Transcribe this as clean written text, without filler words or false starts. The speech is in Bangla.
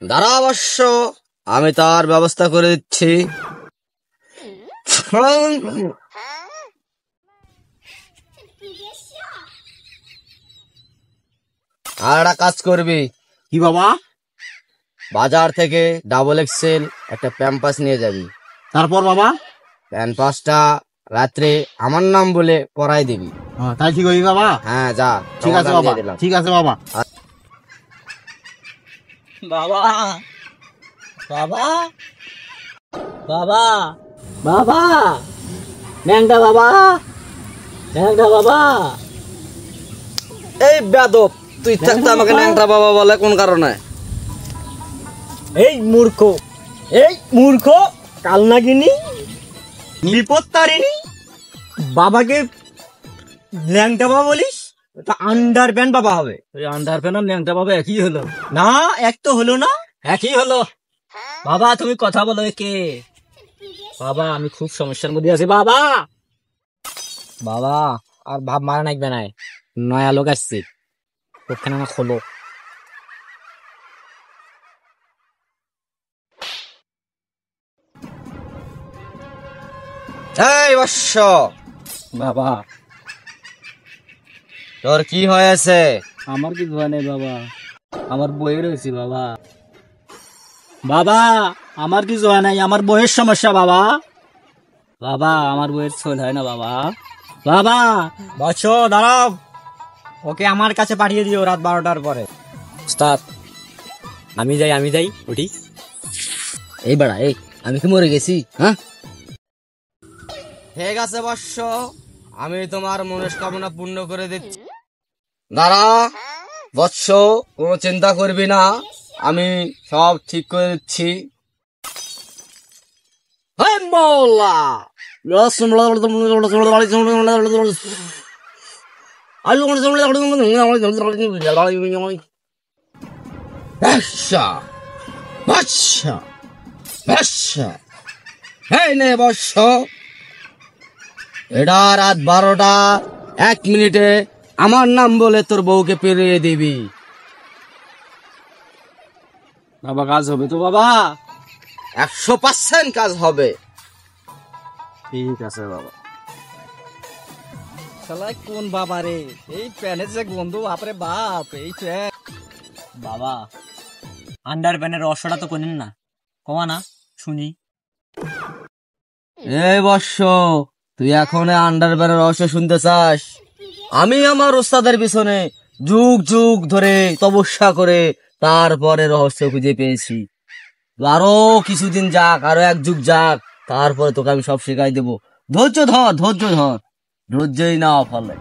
দাঁড়া অবশ্য, আমি তার ব্যবস্থা করে দিচ্ছি। আর একটা কাজ করবি। কি বাবা? বাজার থেকে ডাবল এক্সেল একটা প্যাম্পাস নিয়ে যাবি। তারপর বাবা? প্যাম্পাসটা রাত্রে আমার নাম বলে পরাই দিবি। তাই ঠিক হই বাবা? হ্যাঁ যা। ঠিক আছে বাবা, ঠিক আছে বাবা। বাবা বাবা বাবা বাবা ন্যাংটা বাবা, ন্যাংটা বাবা। এই বেয়াদব, তুই থাকতে আমাকে ন্যাংটা বাবা বলে কোন কারণে? এই মূর্খ, এই মূর্খ কালনাগিনী বিপত্তারিণী, বাবাকে ল্যাংটা বাবা বলিস? তা আন্ডার প্যান্ট বাবা হবে। আন্ডার প্যান্ট আর ল্যাংটা বাবা একই হলো না? এক তো হলো না, একই হলো। বাবা তুমি কথা বলো কে? বাবা আমি খুব সমস্যার মধ্যে আছি বাবা। বাবা আর ভাব মারা নাকবে না, নয়া লোক আসছে, ওখানে না খোলো। এই বৎস, বাবা তোর কি হয়েছে? আমার কিছু হয় নাই বাবা, আমার বইয়ের হয়েছে বাবা। বাবা আমার কিছু হয় নাই, আমার বইয়ের সমস্যা বাবা। বাবা আমার বইয়ের ছোল হয় না বাবা। বাবা বৎস দাঁড়াও, ওকে আমার কাছে পাঠিয়ে দিও রাত 12টার পরে। উস্তাদ আমি যাই উঠি। এই বেড়া, এই আমি কি মরে গেছি? হ্যাঁ ঠিক আছে বৎস, আমি তোমার মনস্কামনা পূর্ণ করে দিচ্ছি। দাঁড়া বৎস, কোনো চিন্তা করবি না, আমি সব ঠিক করে দিচ্ছি। হেই মৌলা, আচ্ছা আচ্ছা আচ্ছা, এই নে বৎস, এটা রাত 12টা 1 মিনিটে আমার নাম বলে তোর বউকে পেরিয়ে দিবি। বাবা কাজ হবে তো বাবা? 100% কাজ হবে। ঠিক আছে বাবা। শালা কোন বাবা রে, এই প্যানের যে গন্ধ, বাপরে বাপ, এই প্যান। বাবা আন্ডার প্যানের রসটা তো কোনেন না, কমা না শুনি। এই বৎস, তুই এখন আন্ডারপ্যান্টের রহস্য শুনতে চাস? আমি আমার ওস্তাদের পিছনে যুগ যুগ ধরে তপস্যা করে তারপরে রহস্য খুঁজে পেয়েছি। আরো কিছুদিন যাক, আরো 1 যুগ যাক, তারপরে তোকে আমি সব শেখাই দেবো। ধৈর্য ধর, ধৈর্য ধর, ধৈর্যই না ফলে।